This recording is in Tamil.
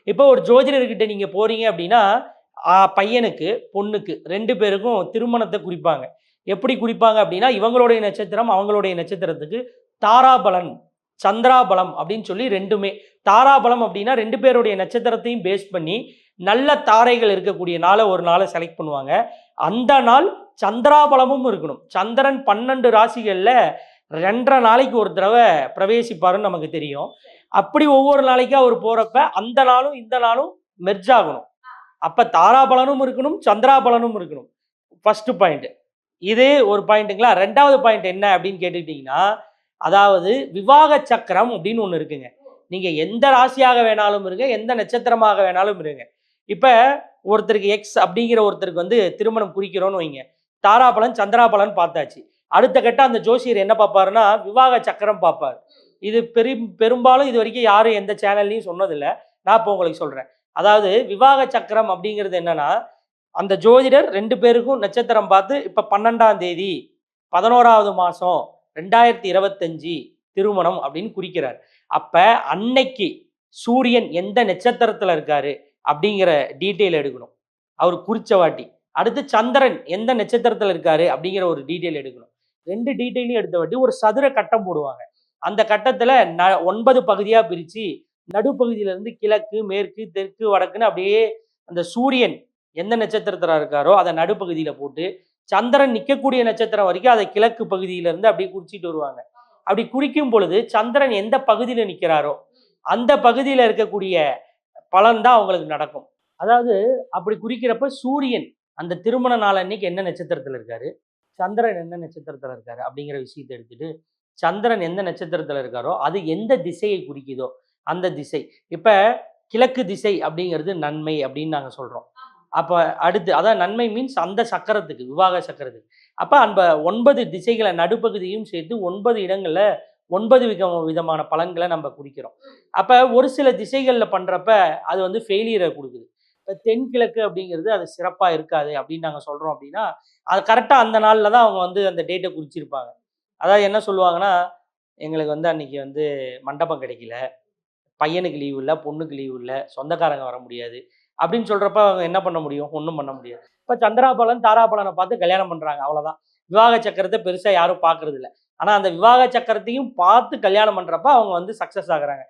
இப்போ ஒரு ஜோதிடர்கிட்ட நீங்க போறீங்க அப்படின்னா, பையனுக்கு, பொண்ணுக்கு 2 பேருக்கும் திருமணத்த குறிப்பாங்க. எப்படி குறிப்பாங்க அப்படின்னா, இவங்களுடைய நட்சத்திரம், அவங்களுடைய நட்சத்திரத்துக்கு தாராபலன், சந்திராபலம் அப்படின்னு சொல்லி 2மே. தாராபலம் அப்படின்னா 2 பேருடைய நட்சத்திரத்தையும் பேஸ் பண்ணி, நல்ல தாரைகள் இருக்கக்கூடிய ஒரு நாள செலக்ட் பண்ணுவாங்க. அந்த நாள் சந்திராபலமும் இருக்கணும். சந்திரன் 12 ராசிகள்ல 2 1/2 நாளைக்கு ஒரு தடவ பிரவேசிப்பாருன்னு நமக்கு தெரியும். அப்படி ஒவ்வொரு நாளைக்கா அவர் போறப்ப, அந்த நாளும் இந்த நாளும் மெர்ஜ் ஆகணும். அப்ப தாராபலனும் இருக்கணும், சந்திராபலனும் இருக்கணும். First point. இது ஒரு பாயிண்ட்டுங்களா? 2வது பாயிண்ட் என்ன அப்படின்னு கேட்டுக்கிட்டீங்கன்னா, அதாவது விவாக சக்கரம் அப்படின்னு ஒண்ணு இருக்குங்க. நீங்க எந்த ராசியாக வேணாலும் இருங்க, எந்த நட்சத்திரமாக வேணாலும் இருங்க. இப்ப ஒருத்தருக்கு எக்ஸ் அப்படிங்கிற ஒருத்தருக்கு திருமணம் குறிக்கிறோம்னு வைங்க. தாராபலன், சந்திராபலன் பார்த்தாச்சு. அடுத்த கட்டம் அந்த ஜோசியர் என்ன பார்ப்பாருன்னா, விவாக சக்கரம் பார்ப்பாரு. இது பெரும்பாலும் இதுவரைக்கும் யாரும் எந்த சேனல்லயும் சொன்னதில்ல. நான் இப்போ உங்களுக்கு சொல்றேன். அதாவது விவாக சக்கரம் அப்படிங்கிறது என்னன்னா, அந்த ஜோதிடர் 2 பேருக்கும் நட்சத்திரம் பார்த்து, இப்ப 12ஆம் தேதி 11வது மாசம் 2025 திருமணம் அப்படின்னு குறிக்கிறார். அப்ப அன்னைக்கு சூரியன் எந்த நட்சத்திரத்துல இருக்காரு அப்படிங்கிற டீட்டெயில் எடுக்கணும். அவர் குறிச்ச வாட்டி. அடுத்து சந்திரன் எந்த நட்சத்திரத்துல இருக்காரு அப்படிங்கிற ஒரு டீட்டெயில் எடுக்கணும். 2 டீட்டெயிலையும் எடுத்த வாட்டி ஒரு சதுர கட்டம் போடுவாங்க. அந்த கட்டத்துல 9 பகுதியா பிரிச்சு, நடுப்பகுதியில இருந்து கிழக்கு, மேற்கு, தெற்கு, வடக்குன்னு அப்படியே அந்த சூரியன் எந்த நட்சத்திரத்துல இருக்காரோ அதை நடுப்பகுதியில போட்டு, சந்திரன் நிக்கக்கூடிய நட்சத்திரம் வரைக்கும் அதை கிழக்கு பகுதியில இருந்து அப்படியே குறிச்சிட்டு வருவாங்க. அப்படி குறிக்கும் பொழுது சந்திரன் எந்த பகுதியில நிக்கிறாரோ அந்த பகுதியில இருக்கக்கூடிய பலன் தான் அவங்களுக்கு நடக்கும். அதாவது அப்படி குறிக்கிறப்ப சூரியன் அந்த திருமண நாள் அன்னைக்கு என்ன நட்சத்திரத்துல இருக்காரு, சந்திரன் எந்த நட்சத்திரத்துல இருக்காரு அப்படிங்கிற விஷயத்தை எடுத்துட்டு, சந்திரன் எந்த நட்சத்திரத்துல இருக்காரோ அது எந்த திசையை குறிக்குதோ அந்த திசை. இப்ப கிழக்கு திசை அப்படிங்கிறது நன்மை அப்படின்னு நாங்க சொல்றோம். அப்ப அடுத்து அதான் நன்மை மீன்ஸ் அந்த சக்கரத்துக்கு, விவாக சக்கரத்துக்கு. அப்ப அந்த 9 திசைகளை நடுப்பகுதியும் சேர்த்து 9 இடங்கள்ல 9 விதமான பலன்களை நம்ம குறிக்கிறோம். அப்ப ஒரு சில திசைகள்ல பண்றப்ப அது ஃபெயிலியரை கொடுக்குது. இப்ப தென்கிழக்கு அப்படிங்கிறது அது சிறப்பா இருக்காது அப்படின்னு நாங்க சொல்றோம் அப்படின்னா, அது கரெக்டா அந்த நாள்ல தான் அவங்க அந்த டேட்டை குறிச்சிருப்பாங்க. அதாவது என்ன சொல்லுவாங்கன்னா, எங்களுக்கு அன்னைக்கு மண்டபம் கிடைக்கல, பையனுக்கு லீவ் இல்ல, பொண்ணுக்கு லீவ் இல்ல, சொந்தக்காரங்க வர முடியாது அப்படின்னு சொல்றப்ப அவங்க என்ன பண்ண முடியும்? ஒண்ணும் பண்ண முடியாது. இப்ப சந்திராபலன், தாராபலன பார்த்து கல்யாணம் பண்றாங்க. அவ்வளவுதான். விவாக சக்கரத்த பெருசா யாரும் பார்க்கறது இல்ல. ஆனா அந்த விவாக சக்கரத்தையும் பார்த்து கல்யாணம் பண்றப்ப அவங்க சக்சஸ் ஆகுறாங்க.